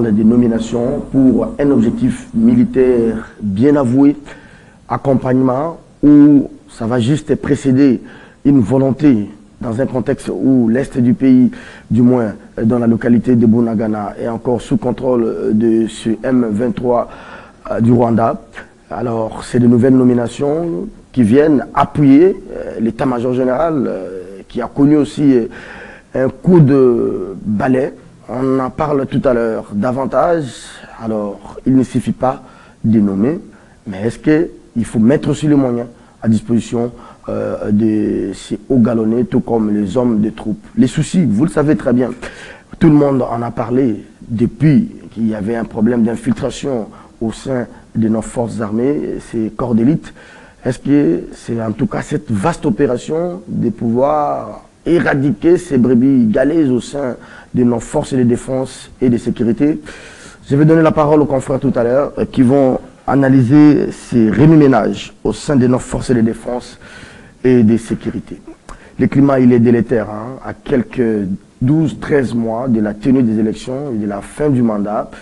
Des nominations pour un objectif militaire bien avoué, accompagnement, où ça va juste précéder une volonté dans un contexte où l'Est du pays, du moins dans la localité de Bunagana, est encore sous contrôle de ce M23 du Rwanda. Alors, c'est de nouvelles nominations qui viennent appuyer l'état-major général qui a connu aussi un coup de balai. On en parle tout à l'heure davantage. Alors, il ne suffit pas de nommer, mais est-ce qu'il faut mettre aussi les moyens à disposition de ces hauts galonnés, tout comme les hommes de troupes? Les soucis, vous le savez très bien, tout le monde en a parlé depuis qu'il y avait un problème d'infiltration au sein de nos forces armées, ces corps d'élite. Est-ce que c'est en tout cas cette vaste opération de pouvoir éradiquer ces brebis galeuses au sein de nos forces de défense et de sécurité? Je vais donner la parole aux confrères tout à l'heure qui vont analyser ces remue-ménages au sein de nos forces de défense et de sécurité. Le climat, il est délétère, hein, à quelques 12-13 mois de la tenue des élections et de la fin du mandat.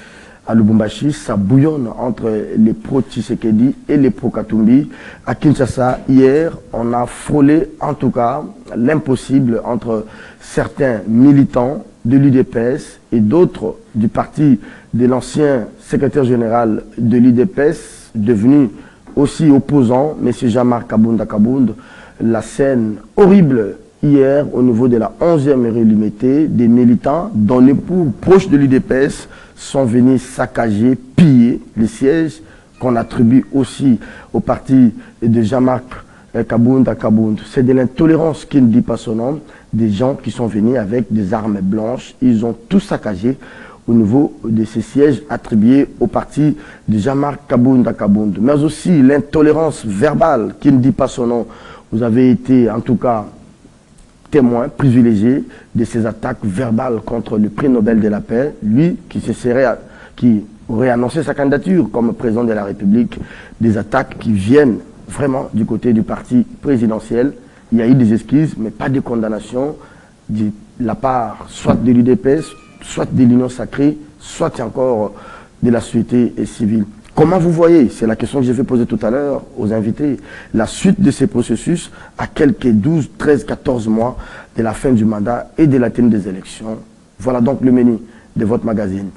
À Lubumbashi, ça bouillonne entre les pro-Tshisekedi et les pro-Katumbi. À Kinshasa, hier, on a frôlé en tout cas l'impossible entre certains militants de l'UDPS et d'autres du parti de l'ancien secrétaire général de l'UDPS, devenu aussi opposant, M. Jean-Marc Kabunda Kabund. La scène horrible hier au niveau de la 11e rue Limité, des militants dont les proches de l'UDPS sont venus saccager, piller les sièges qu'on attribue aussi au parti de Jean-Marc Kabunda Kabund. C'est de l'intolérance qui ne dit pas son nom, des gens qui sont venus avec des armes blanches. Ils ont tout saccagé au niveau de ces sièges attribués au parti de Jean-Marc Kabunda Kabund. Mais aussi l'intolérance verbale qui ne dit pas son nom. Vous avez été en tout cas témoin privilégié de ces attaques verbales contre le prix Nobel de la paix, lui qui aurait annoncé sa candidature comme président de la République, des attaques qui viennent vraiment du côté du parti présidentiel. Il y a eu des excuses, mais pas de condamnation de la part soit de l'UDPS, soit de l'Union sacrée, soit encore de la société civile. Comment vous voyez, c'est la question que je vais poser tout à l'heure aux invités, la suite de ces processus à quelques 12, 13, 14 mois de la fin du mandat et de la tenue des élections? Voilà donc le menu de votre magazine.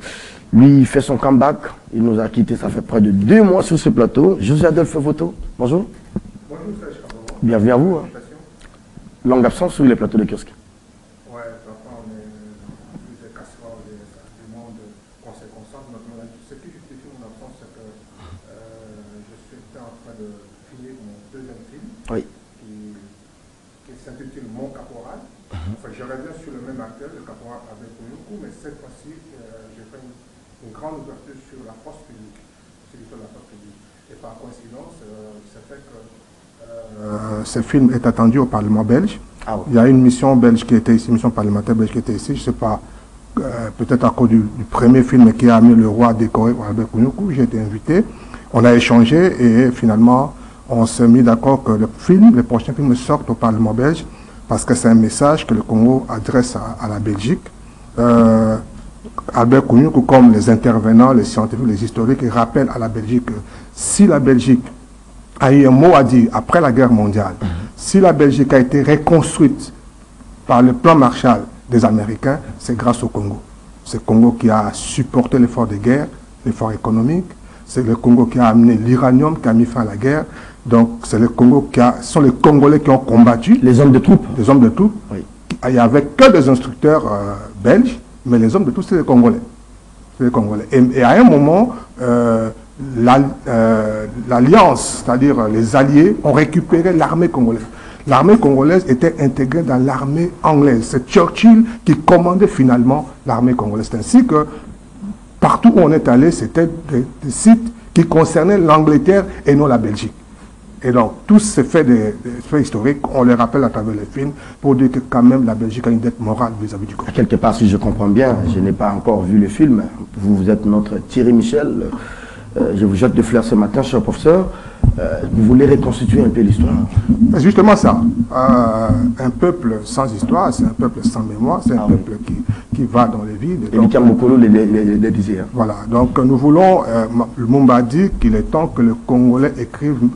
Lui, il fait son comeback, il nous a quittés, ça fait près de 2 mois sur ce plateau. José Adolphe Voto, bonjour. Bonjour, Serge. Bienvenue à vous. Hein. Longue absence sur les plateaux de kiosque. Oui, parfois on est dans plusieurs casseroles du monde qu'on se concentre. Maintenant, ce qui justifie mon absence, c'est que je suis en train de finir mon 2e film qui s'intitule Mon Caporal. Enfin, je reviens sur le même acteur, le caporal avec Kounyoukou, mais cette fois-ci, j'ai fait une grande ouverture sur la force publique, sur l'histoire de la force publique. Et par coïncidence, ça fait que ce film est attendu au Parlement belge. Ah oui. Il y a une mission belge qui était ici, une mission parlementaire belge qui était ici, je ne sais pas, peut-être à cause du premier film qui a amené le roi décoré par Albert Kounyoukou. J'ai été invité, on a échangé et finalement on s'est mis d'accord que les prochains films sortent au Parlement belge parce que c'est un message que le Congo adresse à la Belgique. Albert Kounyoukou, comme les intervenants, les scientifiques, les historiques, ils rappellent à la Belgique que si la Belgique a eu un mot à dire après la guerre mondiale, si la Belgique a été reconstruite par le plan Marshall des Américains, c'est grâce au Congo. C'est le Congo qui a supporté l'effort de guerre, l'effort économique. C'est le Congo qui a amené l'uranium, qui a mis fin à la guerre. Donc c'est le Congo sont les Congolais qui ont combattu. Les hommes de troupes. Les hommes de troupes. Oui. Il n'y avait que des instructeurs belges, mais les hommes de troupes, c'est les Congolais. C'est les Congolais. Et à un moment, l'alliance, c'est-à-dire les alliés, ont récupéré l'armée congolaise. L'armée congolaise était intégrée dans l'armée anglaise. C'est Churchill qui commandait finalement l'armée congolaise. C'est ainsi que partout où on est allé, c'était des sites qui concernaient l'Angleterre et non la Belgique. Et donc, tous ces faits historiques, on les rappelle à travers les films pour dire que quand même la Belgique a une dette morale vis-à-vis du Congo. Quelque part, si je comprends bien, je n'ai pas encore vu le film. Vous êtes notre Thierry Michel. Je vous jette des fleurs ce matin, cher professeur. vous voulez reconstituer un peu l'histoire. C'est justement ça. Un peuple sans histoire, c'est un peuple sans mémoire, c'est un peuple qui va dans les vides. Et Bikam Mokolo le disait. Hein. Voilà, donc nous voulons, Lumumba dit qu'il est temps que les Congolais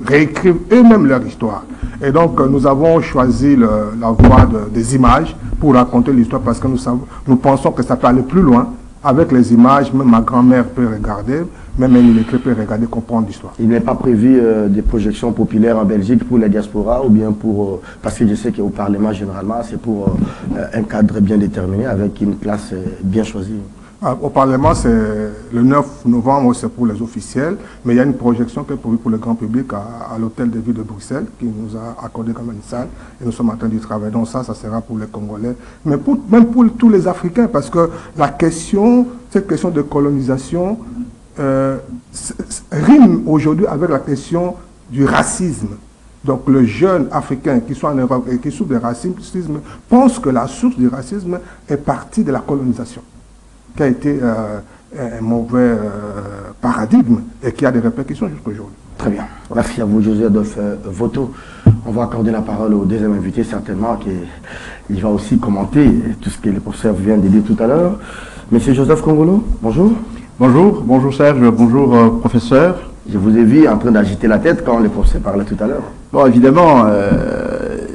réécrivent eux-mêmes leur histoire. Et donc nous avons choisi la voie des images pour raconter l'histoire parce que nous pensons que ça peut aller plus loin. Avec les images, même ma grand-mère peut regarder, même un illettré peut regarder, comprendre l'histoire. Il n'est pas prévu des projections populaires en Belgique pour la diaspora ou bien pour... parce que je sais qu'au Parlement, généralement, c'est pour un cadre bien déterminé avec une place bien choisie. Au Parlement, c'est le 9 novembre, c'est pour les officiels, mais il y a une projection qui est prévue pour le grand public à l'hôtel de ville de Bruxelles, qui nous a accordé comme une salle, et nous sommes en train d'y travailler. Donc ça sera pour les Congolais, mais même pour tous les Africains, parce que cette question de colonisation rime aujourd'hui avec la question du racisme. Donc le jeune Africain qui soit en Europe et qui souffre de racisme pense que la source du racisme est partie de la colonisation, qui a été un mauvais paradigme et qui a des répercussions jusqu'à aujourd'hui. Très bien. Merci à vous, Joseph Voto. On va accorder la parole au deuxième invité, certainement, qui va aussi commenter tout ce que le professeur vient de dire tout à l'heure. Monsieur Joseph Kongolo, bonjour. Bonjour, bonjour Serge, bonjour professeur. Je vous ai vu en train d'agiter la tête quand le professeur parlait tout à l'heure. Bon, évidemment,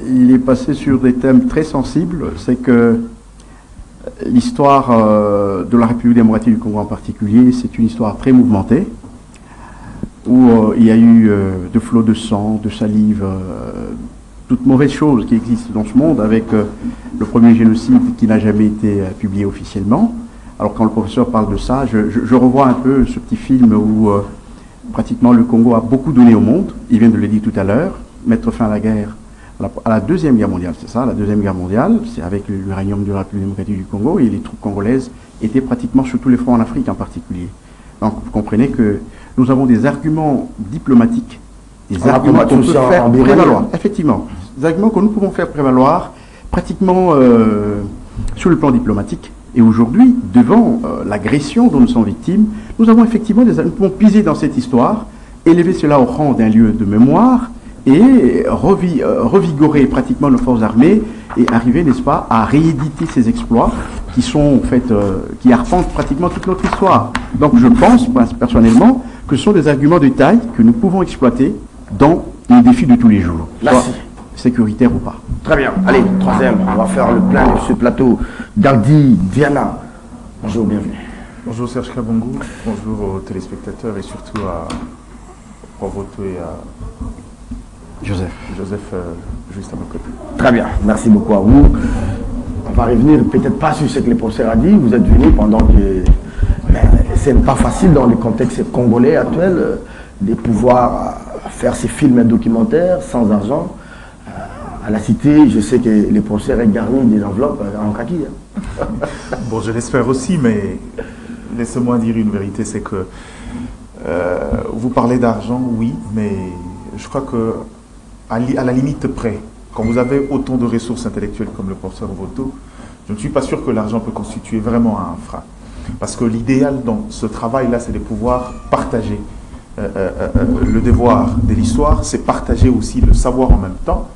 il est passé sur des thèmes très sensibles. C'est que l'histoire de la République démocratique du Congo en particulier, c'est une histoire très mouvementée, où il y a eu de flots de sang, de salive, toutes mauvaises choses qui existent dans ce monde, avec le premier génocide qui n'a jamais été publié officiellement. Alors quand le professeur parle de ça, je revois un peu ce petit film où pratiquement le Congo a beaucoup donné au monde. Il vient de le dire tout à l'heure, mettre fin à la guerre, à la Deuxième Guerre mondiale, c'est ça, la Deuxième Guerre mondiale, c'est avec l'uranium de la République démocratique du Congo, et les troupes congolaises étaient pratiquement sur tous les fronts en Afrique en particulier. Donc vous comprenez que nous avons des arguments diplomatiques, des arguments qu'on peut faire prévaloir, effectivement, des arguments que nous pouvons faire prévaloir pratiquement sur le plan diplomatique. Et aujourd'hui, devant l'agression dont nous sommes victimes, nous avons effectivement nous pouvons puiser dans cette histoire, élever cela au rang d'un lieu de mémoire et revigorer pratiquement nos forces armées et arriver, n'est-ce pas, à rééditer ces exploits qui sont en fait, qui arpentent pratiquement toute notre histoire. Donc je pense personnellement que ce sont des arguments de taille que nous pouvons exploiter dans les défis de tous les jours. Merci. Sécuritaire ou pas. Très bien. Allez, troisième, on va faire le plein de ce plateau. Dardi Diana, bonjour, bienvenue. Bonjour Serge Kabongo, bonjour aux téléspectateurs et surtout à Provoto et à Joseph, juste à mon côté. Très bien, merci beaucoup à vous. On va revenir peut-être pas sur ce que le professeur a dit. Vous êtes venu pendant que... Mais c'est pas facile dans le contexte congolais actuel de pouvoir faire ces films documentaires sans argent. À la cité, je sais que les professeurs est garni des enveloppes en kaki. Hein. Bon, je l'espère aussi, mais laissez-moi dire une vérité, c'est que vous parlez d'argent, oui, mais je crois que à la limite près, quand vous avez autant de ressources intellectuelles comme le professeur Voto, je ne suis pas sûr que l'argent peut constituer vraiment un frein. Parce que l'idéal dans ce travail-là, c'est de pouvoir partager. Le devoir de l'histoire, c'est partager aussi le savoir en même temps.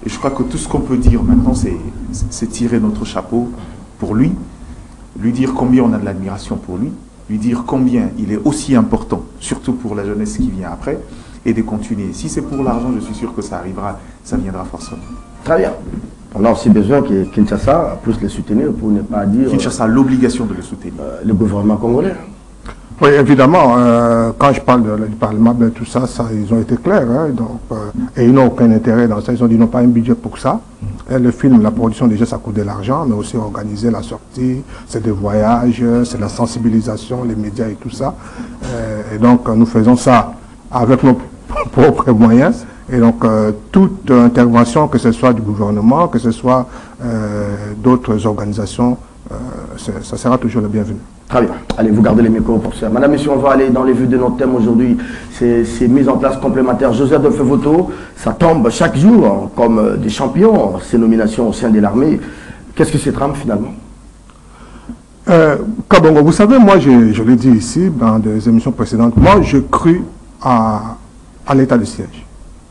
Et je crois que tout ce qu'on peut dire maintenant, c'est tirer notre chapeau pour lui dire combien on a de l'admiration pour lui dire combien il est aussi important, surtout pour la jeunesse qui vient après, et de continuer. Si c'est pour l'argent, je suis sûr que ça arrivera, ça viendra forcément. Très bien. On a aussi besoin que Kinshasa puisse le soutenir pour ne pas dire... Kinshasa a l'obligation de le soutenir. Le gouvernement congolais. Oui, évidemment, quand je parle du Parlement, ben, tout ça, ils ont été clairs. Hein, donc, et ils n'ont aucun intérêt dans ça. Ils ont dit qu'ils n'ont pas un budget pour ça. Et le film, la production, déjà, ça coûte de l'argent, mais aussi organiser la sortie, c'est des voyages, c'est la sensibilisation, les médias et tout ça. Et donc, nous faisons ça avec nos propres moyens. Et donc, toute intervention, que ce soit du gouvernement, que ce soit d'autres organisations, ça sera toujours le bienvenu. Très bien. Allez, vous gardez les micros pour ça. Madame, messieurs, on va aller dans les vues de notre thème aujourd'hui. C'est mise en place complémentaire. Joseph de Voto, ça tombe chaque jour hein, comme des champions, ces nominations au sein de l'armée. Qu'est-ce que c'est trame finalement? Kabongo, vous savez, moi, je l'ai dit ici, dans des émissions précédentes, moi, je crus à l'état de siège.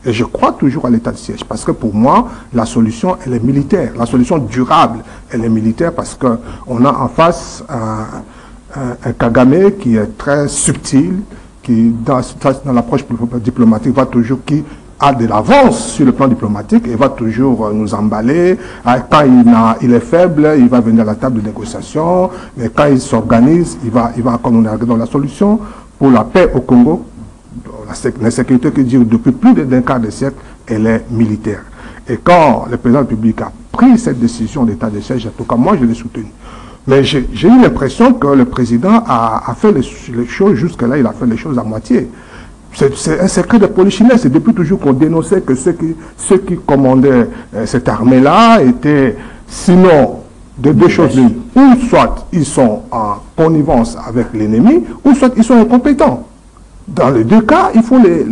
Et je crois toujours à l'état de siège, parce que pour moi, la solution, elle est militaire. La solution durable, elle est militaire, parce qu'on a en face un Kagame qui est très subtil, qui, dans l'approche diplomatique, va toujours, qui a de l'avance sur le plan diplomatique et va toujours nous emballer. Quand il est faible, il va venir à la table de négociation, mais quand il s'organise, il va comme on est dans la solution pour la paix au Congo. La sécurité qui dure depuis plus d'un quart de siècle, elle est militaire. Et quand le président de la République a pris cette décision d'état de siège, en tout cas moi je l'ai soutenu. Mais j'ai eu l'impression que le président a fait les choses, jusque-là il a fait les choses à moitié. C'est un secret de polichinelle. C'est depuis toujours qu'on dénonçait que ceux qui commandaient cette armée-là étaient, sinon, de deux choses l'une. Ou soit ils sont en connivence avec l'ennemi, ou soit ils sont incompétents. Dans les deux cas, il faut les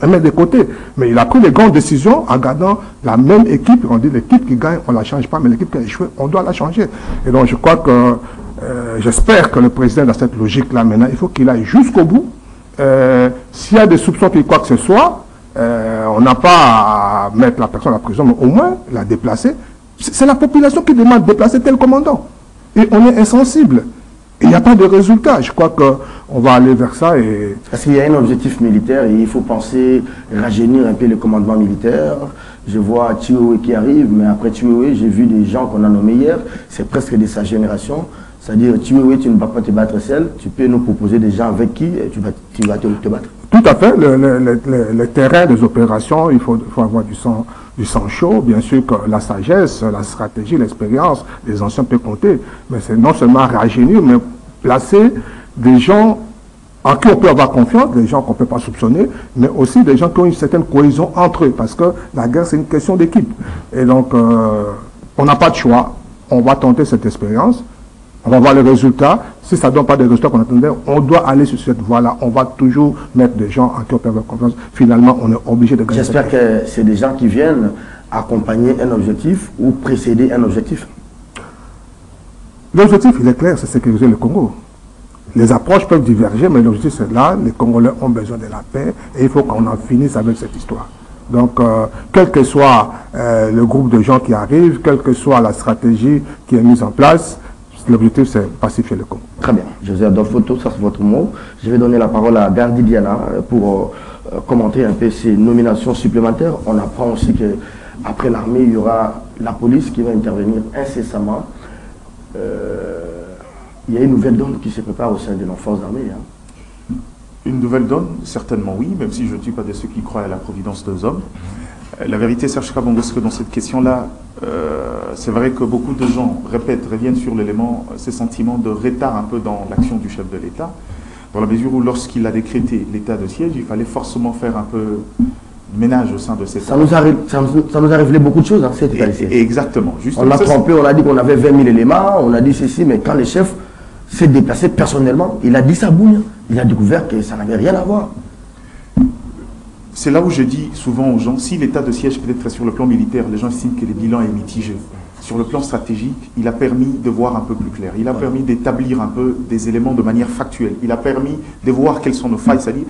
mettre de côté. Mais il a pris les grandes décisions en gardant la même équipe. On dit l'équipe qui gagne, on ne la change pas, mais l'équipe qui a échoué, on doit la changer. Et donc je crois que, j'espère que le président, dans cette logique-là, maintenant, il faut qu'il aille jusqu'au bout. S'il y a des soupçons qu'il quoi que ce soit, on n'a pas à mettre la personne en prison, mais au moins la déplacer. C'est la population qui demande de déplacer tel commandant. Et on est insensible. Il n'y a pas de résultat. Je crois qu'on va aller vers ça. Parce qu'il y a un objectif militaire et il faut penser rajeunir un peu le commandement militaire. Je vois Chiwewe qui arrive, mais après Chiwewe, j'ai vu des gens qu'on a nommés hier. C'est presque de sa génération. C'est-à-dire, Chiwewe, tu ne vas pas te battre seul. Tu peux nous proposer des gens avec qui tu vas te battre. Tout à fait. Le terrain des opérations, il faut avoir du sang chaud. Bien sûr que la sagesse, la stratégie, l'expérience, les anciens peuvent compter. Mais c'est non seulement rajeunir, mais placer des gens en qui on peut avoir confiance, des gens qu'on ne peut pas soupçonner, mais aussi des gens qui ont une certaine cohésion entre eux. Parce que la guerre, c'est une question d'équipe. Et donc, on n'a pas de choix. On va tenter cette expérience. On va voir les résultats. Si ça ne donne pas des résultats qu'on attendait, on doit aller sur cette voie-là. On va toujours mettre des gens en qui on peut avoir confiance. Finalement, on est obligé de gagner. J'espère que c'est des gens qui viennent accompagner un objectif ou précéder un objectif. L'objectif, il est clair, c'est sécuriser le Congo. Les approches peuvent diverger, mais l'objectif, c'est là. Les Congolais ont besoin de la paix et il faut qu'on en finisse avec cette histoire. Donc, quel que soit le groupe de gens qui arrivent, quelle que soit la stratégie qui est mise en place, l'objectif, c'est pacifier le Congo. Très bien. José Adolphe Photo, ça c'est votre mot. Je vais donner la parole à Gardi Diana pour commenter un peu ces nominations supplémentaires. On apprend aussi qu'après l'armée, il y aura la police qui va intervenir incessamment. Il y a une nouvelle donne qui se prépare au sein de nos forces armées. Hein. Une nouvelle donne, certainement oui, même si je ne suis pas de ceux qui croient à la providence des hommes. La vérité, Serge Kabongo, c'est que dans cette question-là, c'est vrai que beaucoup de gens reviennent sur l'élément, ces sentiments de retard un peu dans l'action du chef de l'État, dans la mesure où lorsqu'il a décrété l'état de siège, il fallait forcément faire un peu de ménage au sein de cette... Ça nous a révélé beaucoup de choses, hein, cet état de siège. Exactement. On a trompé, on a dit qu'on avait 20 000 éléments, on a dit ceci, mais quand le chef s'est déplacé personnellement, il a dit sa bouille, il a découvert que ça n'avait rien à voir. C'est là où je dis souvent aux gens, si l'état de siège peut être sur le plan militaire, les gens estiment que le bilan est mitigé. Sur le plan stratégique, il a permis de voir un peu plus clair. Il a permis d'établir un peu des éléments de manière factuelle. Il a permis de voir quelles sont nos failles. C'est-à-dire,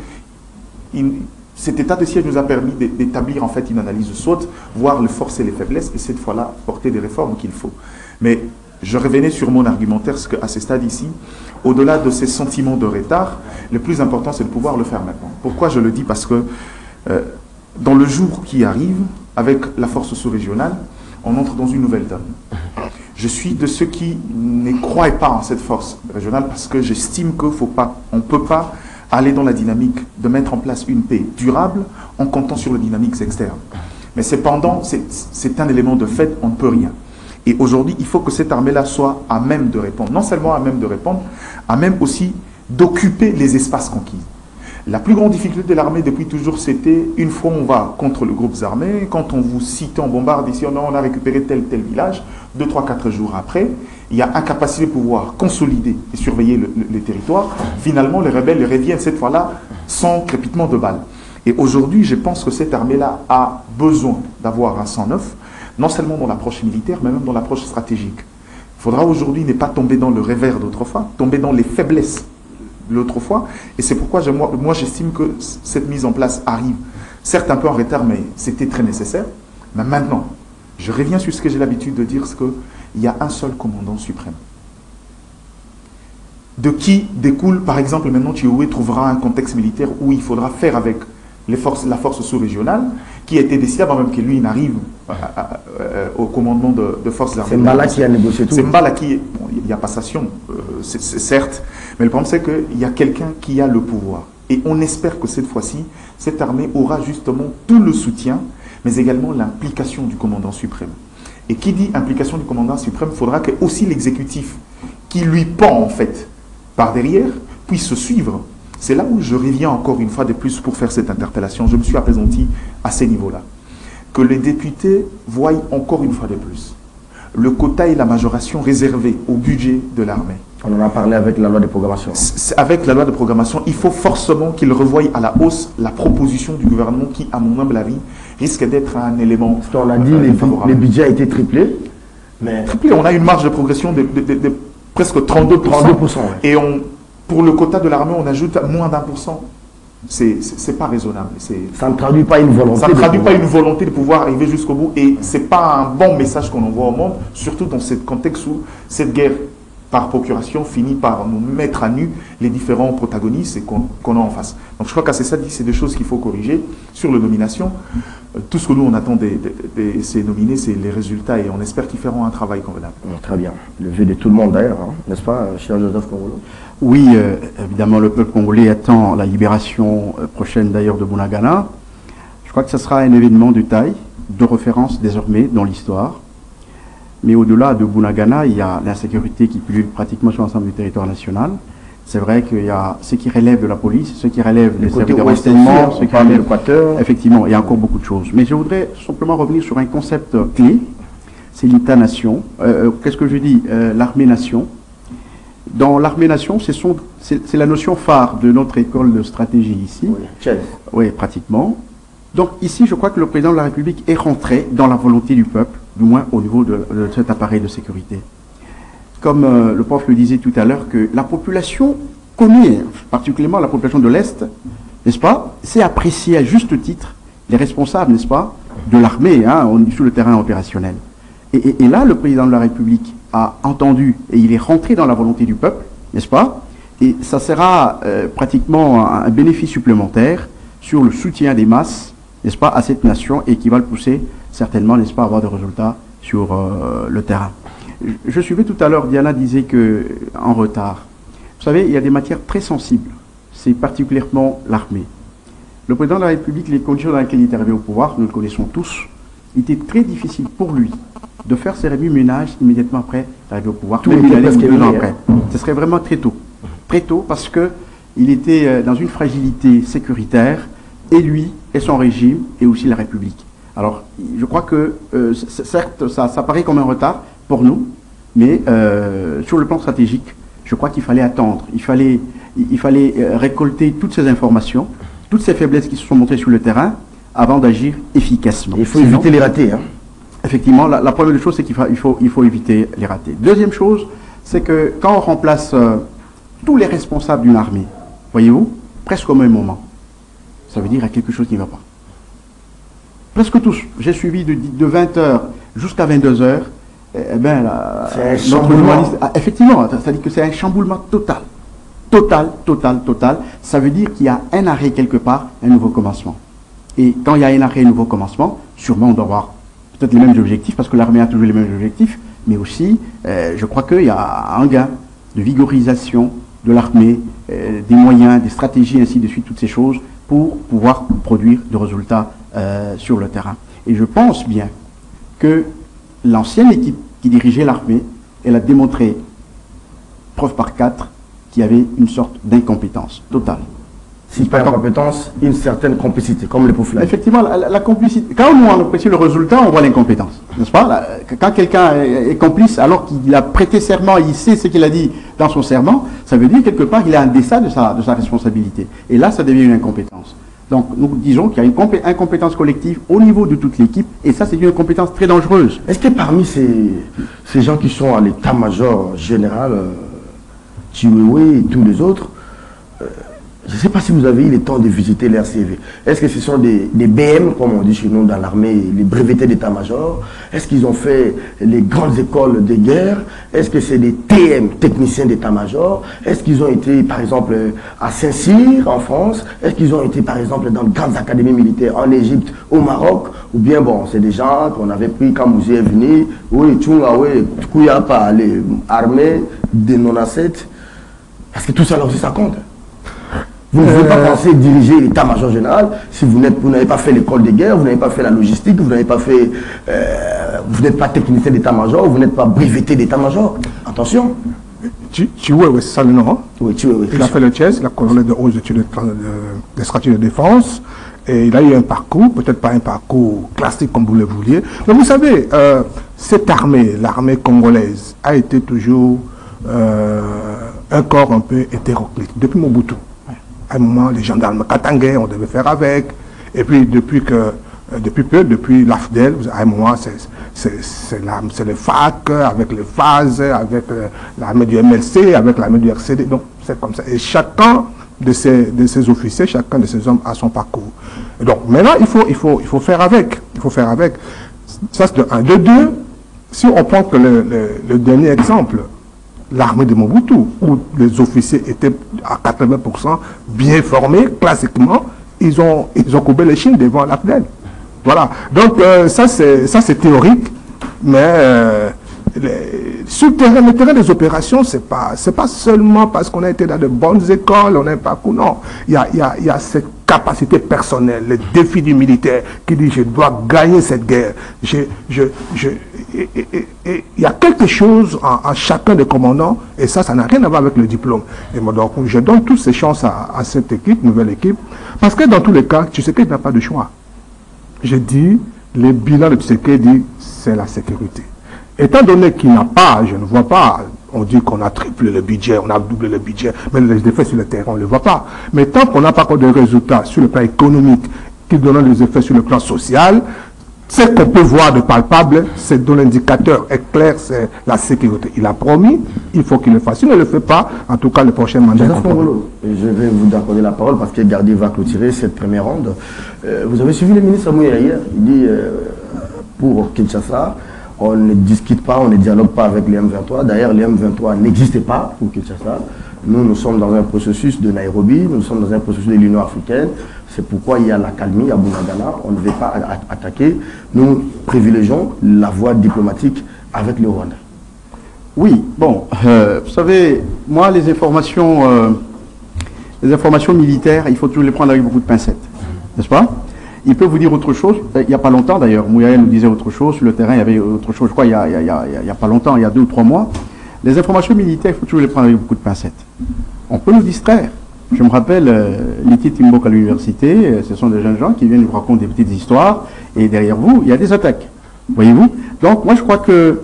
cet état de siège nous a permis d'établir en fait une analyse saute, voir les forces et les faiblesses, et cette fois-là, porter des réformes qu'il faut. Mais je revenais sur mon argumentaire, parce qu'à ce stade ici, au-delà de ces sentiments de retard, le plus important, c'est de pouvoir le faire maintenant. Pourquoi je le dis? Parce que dans le jour qui arrive, avec la force sous-régionale, on entre dans une nouvelle donne. Je suis de ceux qui ne croient pas en cette force régionale parce que j'estime qu'on ne peut pas aller dans la dynamique de mettre en place une paix durable en comptant sur les dynamiques externes. Mais cependant, c'est un élément de fait, on ne peut rien. Et aujourd'hui, il faut que cette armée-là soit à même de répondre. Non seulement à même de répondre, à même aussi d'occuper les espaces conquis. La plus grande difficulté de l'armée depuis toujours, c'était une fois on va contre le groupe armé, quand on vous cite, on bombarde ici, on a récupéré tel village, 2, 3, 4 jours après, il y a incapacité de pouvoir consolider et surveiller les territoires. Finalement, les rebelles reviennent cette fois-là sans crépitement de balles. Et aujourd'hui, je pense que cette armée-là a besoin d'avoir un sang neuf, non seulement dans l'approche militaire, mais même dans l'approche stratégique. Il faudra aujourd'hui ne pas tomber dans le revers d'autrefois, tomber dans les faiblesses l'autre fois. Et c'est pourquoi moi j'estime que cette mise en place arrive, certes un peu en retard, mais c'était très nécessaire. Mais maintenant, je reviens sur ce que j'ai l'habitude de dire, c'est qu'il y a un seul commandant suprême. De qui découle, par exemple, maintenant Chioué trouvera un contexte militaire où il faudra faire avec la force sous-régionale, qui a été décidée avant même que lui n'arrive au commandement de forces armées. C'est Mbala qui a négocié tout. C'est Mbala qui... Bon, il y a passation, c'est certes, mais le problème c'est qu'il y a quelqu'un qui a le pouvoir. Et on espère que cette fois-ci, cette armée aura justement tout le soutien, mais également l'implication du commandant suprême. Et qui dit implication du commandant suprême, il faudra que aussi l'exécutif, qui lui pend en fait par derrière, puisse se suivre. C'est là où je reviens encore une fois de plus pour faire cette interpellation. Je me suis appesanti à ces niveaux-là. Que les députés voient encore une fois de plus le quota et la majoration réservés au budget de l'armée. On en a parlé avec la loi de programmation. Avec la loi de programmation, il faut forcément qu'ils revoient à la hausse la proposition du gouvernement qui, à mon humble avis, risque d'être un élément Parce qu'on a dit que les budgets a été triplé. Mais triplé, on a une marge de progression de presque 32%. 32%, ouais. Et pour le quota de l'armée, on ajoute moins d'1%. C'est pas raisonnable. Ça ne traduit pas une volonté. Ça ne traduit pas une volonté de pouvoir arriver jusqu'au bout. Et ce n'est pas un bon message qu'on envoie au monde, surtout dans ce contexte où cette guerre par procuration finit par nous mettre à nu les différents protagonistes qu'on a en face. Donc je crois qu'à c'est des choses qu'il faut corriger. Sur les nominations, tout ce que nous on attend de ces nominés, c'est les résultats et on espère qu'ils feront un travail convenable. Très bien. Le vœu de tout le monde d'ailleurs, hein, n'est-ce pas, cher Joseph Kongolo? Oui, évidemment, le peuple congolais attend la libération prochaine d'ailleurs de Bunagana. Je crois que ce sera un événement de taille, de référence désormais dans l'histoire. Mais au-delà de Bunagana, il y a l'insécurité qui pullule pratiquement sur l'ensemble du territoire national. C'est vrai qu'il y a ce qui relève de la police, ce qui relève des services de renseignement, ce qui relève de l'Équateur. Effectivement, il y a encore beaucoup de choses. Mais je voudrais simplement revenir sur un concept clé, c'est l'État-nation. Qu'est-ce que je dis? L'armée-nation. Dans l'armée-nation, c'est la notion phare de notre école de stratégie ici. Oui, oui, pratiquement. Donc ici, je crois que le président de la République est rentré dans la volonté du peuple, du moins au niveau de cet appareil de sécurité. Comme le prof le disait tout à l'heure, que la population connaît, particulièrement la population de l'Est, n'est-ce pas, c'est apprécier à juste titre les responsables, n'est-ce pas, de l'armée, hein, sur le terrain opérationnel. Et là, le président de la République a entendu et il est rentré dans la volonté du peuple, n'est-ce pas? Et ça sera pratiquement un bénéfice supplémentaire sur le soutien des masses, n'est-ce pas, à cette nation et qui va le pousser certainement, n'est-ce pas, à avoir des résultats sur le terrain. Je suivais tout à l'heure, Diana disait que en retard. Vous savez, il y a des matières très sensibles. C'est particulièrement l'armée. Le président de la République, les conditions dans lesquelles il est arrivé au pouvoir, nous le connaissons tous, il était très difficile pour lui de faire ses remue-ménages immédiatement après l'arrivée au pouvoir, même une année ou 2 ans après. Ce serait vraiment très tôt. Très tôt parce qu'il était dans une fragilité sécuritaire, et lui, et son régime, et aussi la République. Alors, je crois que, certes, ça paraît comme un retard pour nous, mais sur le plan stratégique, je crois qu'il fallait attendre. Il fallait récolter toutes ces informations, toutes ces faiblesses qui se sont montrées sur le terrain, avant d'agir efficacement. Il faut éviter les ratés. Hein. Effectivement, la première chose, c'est qu'il faut éviter les ratés. Deuxième chose, c'est que quand on remplace tous les responsables d'une armée, voyez-vous, presque au même moment, ça veut dire qu'il y a quelque chose qui ne va pas. Presque tous. J'ai suivi de 20h jusqu'à 22h. Eh ben, c'est un chamboulement. Effectivement, ça dit que c'est un chamboulement total. Total. Ça veut dire qu'il y a un arrêt quelque part, un nouveau commencement. Et quand il y a un arrêt, un nouveau commencement, sûrement on doit avoir peut-être les mêmes objectifs, parce que l'armée a toujours les mêmes objectifs, mais aussi, je crois qu'il y a un gain de vigorisation de l'armée, des moyens, des stratégies, ainsi de suite, toutes ces choses, pour pouvoir produire des résultats sur le terrain. Et je pense bien que l'ancienne équipe qui dirigeait l'armée, elle a démontré, preuve par 4, qu'il y avait une sorte d'incompétence totale. Si pas incompétence, une certaine complicité, comme les Pouflades. Effectivement, la complicité. Quand on apprécie le résultat, on voit l'incompétence, n'est-ce pas? Quand quelqu'un est complice alors qu'il a prêté serment, il sait ce qu'il a dit dans son serment, ça veut dire quelque part qu'il est en deçà de sa responsabilité. Et là, ça devient une incompétence. Donc, nous disons qu'il y a une incompétence collective au niveau de toute l'équipe, et ça, c'est une incompétence très dangereuse. Est-ce que parmi ces gens qui sont à l'état-major général, Chiwewe et tous les autres, je ne sais pas si vous avez eu le temps de visiter l'RCV. Est-ce que ce sont des BM, comme on dit chez nous dans l'armée, les brevetés d'état-major? Est-ce qu'ils ont fait les grandes écoles de guerre? Est-ce que c'est des TM, techniciens d'état-major? Est-ce qu'ils ont été, par exemple, à Saint-Cyr, en France? Est-ce qu'ils ont été, par exemple, dans de grandes académies militaires en Égypte, au Maroc? Ou bien, bon, c'est des gens qu'on avait pris quand Mouzé est venu. Oui, Tchunga, oui, Kouyapa, les armées de 97. Parce que tout ça, là aussi, ça compte. Vous ne pouvez pas penser diriger l'état-major général si vous n'avez pas fait l'école de guerre, vous n'avez pas fait la logistique, vous n'avez pas fait, vous n'êtes pas technicien d'état-major, vous n'êtes pas breveté d'état-major. Attention. Chioué, c'est ça le nom. Oui, Chioué, oui. Il a fait le TIES, la colonne de hautes études des stratégies de défense, et il a eu un parcours, peut-être pas un parcours classique comme vous le vouliez, mais vous savez, cette armée, l'armée congolaise, a été toujours un corps un peu hétéroclite, depuis Mobutu. À un moment, les gendarmes katangais, on devait faire avec. Et puis, depuis l'AFDEL, à un moment, c'est les FAC, avec les phases, avec l'armée du MLC, avec l'armée du RCD. Donc, c'est comme ça. Et chacun de ces officiers, chacun de ces hommes a son parcours. Et donc, maintenant, il faut faire avec. Il faut faire avec. Ça, c'est de un. De deux, si on prend que le dernier exemple, l'armée de Mobutu, où les officiers étaient à 80% bien formés, classiquement, ils ont courbé les chines devant l'AFDEL. Voilà. Donc, ça c'est théorique, mais sur le terrain des opérations, c'est pas seulement parce qu'on a été dans de bonnes écoles, on a un parcours, non. Il y a cette capacité personnelle, le défi du militaire qui dit je dois gagner cette guerre. Il y a quelque chose en chacun des commandants, et ça n'a rien à voir avec le diplôme. Et moi, donc, je donne toutes ces chances à cette équipe, nouvelle équipe, parce que dans tous les cas, Tshisekedi n'a pas de choix. Je dis, le bilan de Tshisekedi, c'est la sécurité. Étant donné qu'il n'a pas, je ne vois pas, on dit qu'on a triplé le budget, on a doublé le budget, mais les effets sur le terrain, on ne les voit pas. Mais tant qu'on n'a pas encore de résultats sur le plan économique qui donnent des effets sur le plan social, ce qu'on peut voir de palpable, c'est dont l'indicateur est clair, c'est la sécurité. Il a promis, il faut qu'il le fasse. S'il ne le fait pas, en tout cas, le prochain mandat. Je vais vous accorder la parole parce que Gardi va clôturer cette première ronde. Vous avez suivi le ministre Mouya hier. Il dit pour Kinshasa, on ne discute pas, on ne dialogue pas avec les M23. D'ailleurs, les M23 n'existent pas pour Kinshasa. Nous sommes dans un processus de Nairobi, nous sommes dans un processus de l'Union africaine. C'est pourquoi il y a la calmie à Bunagana. On ne veut pas attaquer. Nous privilégions la voie diplomatique avec le Rwanda. Oui, bon, vous savez, moi, les informations militaires, il faut toujours les prendre avec beaucoup de pincettes, n'est-ce pas? Il peut vous dire autre chose. Il n'y a pas longtemps, d'ailleurs, Mouya nous disait autre chose. Sur le terrain, il y avait autre chose, je crois, il n'y a pas longtemps, il y a 2 ou 3 mois. Les informations militaires, il faut toujours les prendre avec beaucoup de pincettes. On peut nous distraire. Je me rappelle, Liti Timbok à l'université, ce sont des jeunes gens qui viennent nous raconter des petites histoires, et derrière vous, il y a des attaques. Voyez-vous? Donc, moi, je crois que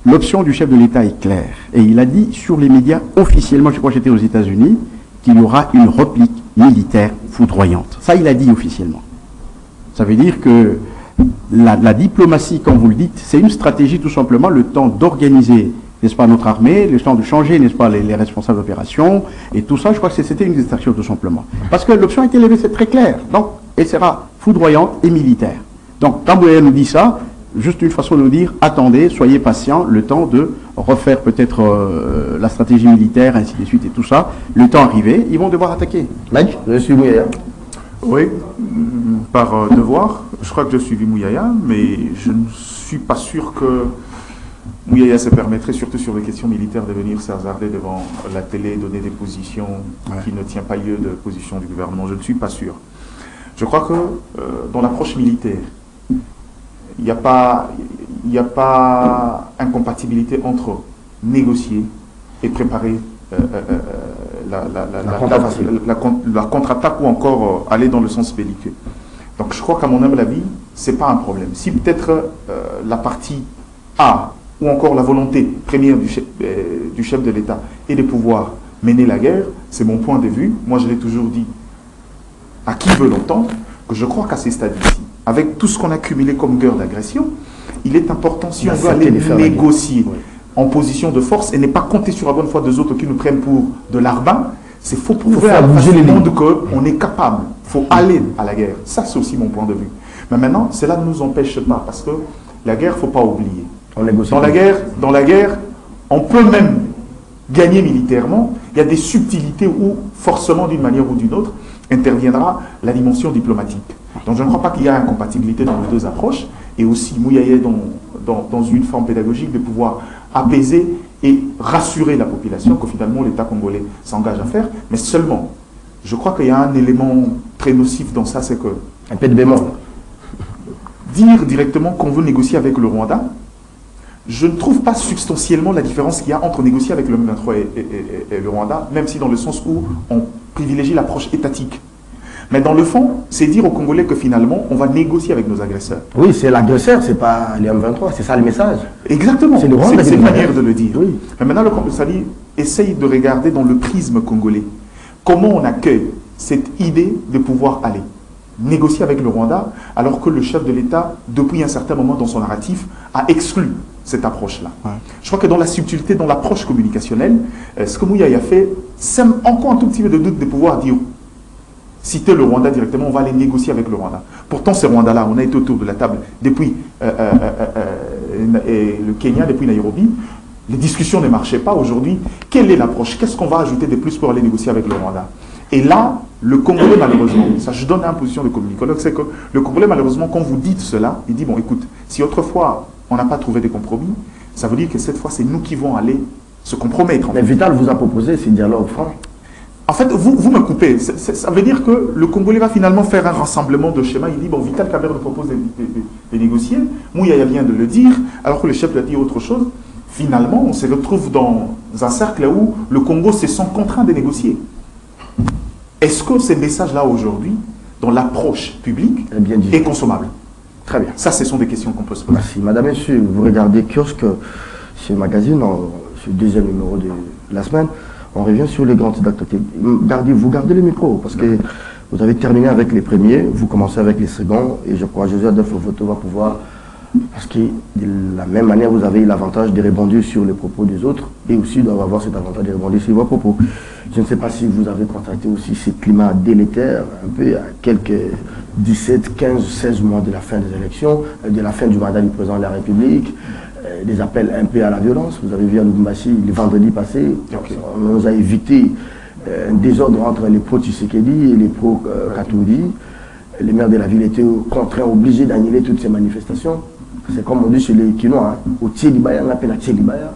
l'option du chef de l'État est claire. Et il a dit sur les médias, officiellement, je crois que j'étais aux États-Unis, qu'il y aura une réplique militaire foudroyante. Ça, il a dit officiellement. Ça veut dire que la diplomatie, comme vous le dites, c'est une stratégie tout simplement, le temps d'organiser, n'est-ce pas, notre armée, le temps de changer, n'est-ce pas, les responsables d'opération, et tout ça, je crois que c'était une distraction tout simplement. Parce que l'option a été levée, c'est très clair. Donc, elle sera foudroyante et militaire. Donc, quand Mouya nous dit ça, juste une façon de nous dire, attendez, soyez patients, le temps de refaire peut-être la stratégie militaire, ainsi de suite, et tout ça. Le temps arrivé, ils vont devoir attaquer. Mike, je suis Mouya. Oui, par devoir. Je crois que je suivi Mouyaya, mais je ne suis pas sûr que Mouyaya se permettrait, surtout sur les questions militaires, de venir s'hasarder devant la télé, donner des positions qui ne tiennent pas lieu de position du gouvernement. Je ne suis pas sûr. Je crois que dans l'approche militaire, il n'y a pas incompatibilité entre négocier et préparer la contre-attaque ou encore aller dans le sens belliqueux. Donc je crois qu'à mon humble avis, ce n'est pas un problème. Si peut-être la partie A ou encore la volonté première du chef de l'État est de pouvoir mener la guerre, c'est mon point de vue. Moi je l'ai toujours dit à qui veut l'entendre, que je crois qu'à ces stades-ci, avec tout ce qu'on a cumulé comme guerre d'agression, il est important, si on veut aller négocier en position de force et ne pas compter sur la bonne foi des autres qui nous prennent pour de larbin, C'est faut prouver à la face du monde qu'on est capable. Il faut aller à la guerre. Ça, c'est aussi mon point de vue. Mais maintenant, cela ne nous empêche pas, parce que la guerre, il ne faut pas oublier. Dans la guerre, on peut même gagner militairement. Il y a des subtilités où, forcément, d'une manière ou d'une autre, interviendra la dimension diplomatique. Donc je ne crois pas qu'il y ait incompatibilité dans les deux approches, et aussi Mouyaye dans une forme pédagogique de pouvoir apaiser et rassurer la population que finalement l'État congolais s'engage à faire, mais seulement, je crois qu'il y a un élément très nocif dans ça, c'est que... Un peu de bémol. Dire directement qu'on veut négocier avec le Rwanda, je ne trouve pas substantiellement la différence qu'il y a entre négocier avec le M23 et le Rwanda, même si dans le sens où on privilégie l'approche étatique. Mais dans le fond, c'est dire aux Congolais que finalement, on va négocier avec nos agresseurs. Oui, c'est l'agresseur, c'est pas les M23, c'est ça le message. Exactement, c'est une manière de le dire. Oui. Mais maintenant, le Sali essaye de regarder dans le prisme congolais comment on accueille cette idée de pouvoir aller négocier avec le Rwanda, alors que le chef de l'État, depuis un certain moment dans son narratif, a exclu cette approche-là. Ouais. Je crois que dans la subtilité, dans l'approche communicationnelle, ce que Mouyaye a fait, c'est encore un tout petit peu de doute de pouvoir dire, citer le Rwanda directement, on va aller négocier avec le Rwanda. Pourtant, ces Rwandais-là, on a été autour de la table depuis le Kenya, depuis Nairobi, les discussions ne marchaient pas aujourd'hui. Quelle est l'approche? Qu'est-ce qu'on va ajouter de plus pour aller négocier avec le Rwanda? Et là, le Congolais, malheureusement, ça je donne une position de communicologue, c'est que le Congolais, malheureusement, quand vous dites cela, il dit, bon, écoute, si autrefois, on n'a pas trouvé de compromis, ça veut dire que cette fois, c'est nous qui vont aller se compromettre. Mais Vital vous a proposé ce dialogue franc. En fait, vous me coupez. Ça veut dire que le Congolais va finalement faire un rassemblement de schémas. Il dit, bon, Vital Kamerhe propose de négocier. Mouyaye vient de le dire, alors que le chef lui a dit autre chose. Finalement, on se retrouve dans un cercle où le Congo se sent contraint de négocier. Est-ce que ces messages-là, aujourd'hui, dans l'approche publique, est consommable? Très bien. Ça, ce sont des questions qu'on peut se poser. Merci. Madame, Monsieur, vous regardez Kiosque sur le magazine, sur le deuxième numéro de la semaine. On revient sur les grandes d'actualité. Vous gardez le micro, parce que vous avez terminé avec les premiers, vous commencez avec les seconds, et je crois que José Adolphe Voto va pouvoir, parce que de la même manière, vous avez eu l'avantage de rebondir sur les propos des autres, et aussi d'avoir cet avantage de rebondir sur vos propos. Je ne sais pas si vous avez constaté aussi ce climat délétère, un peu à quelques 17, 15, 16 mois de la fin des élections, de la fin du mandat du président de la République, des appels un peu à la violence. Vous avez vu à Lubumbashi le vendredi passé, on nous a évité un désordre entre les pro-Tshisekedi et les pro-Katoudi. Les maires de la ville étaient contraints, obligés d'annuler toutes ces manifestations. C'est comme on dit chez les Quinois, au Thielibaya, on appelle à Thielibaya.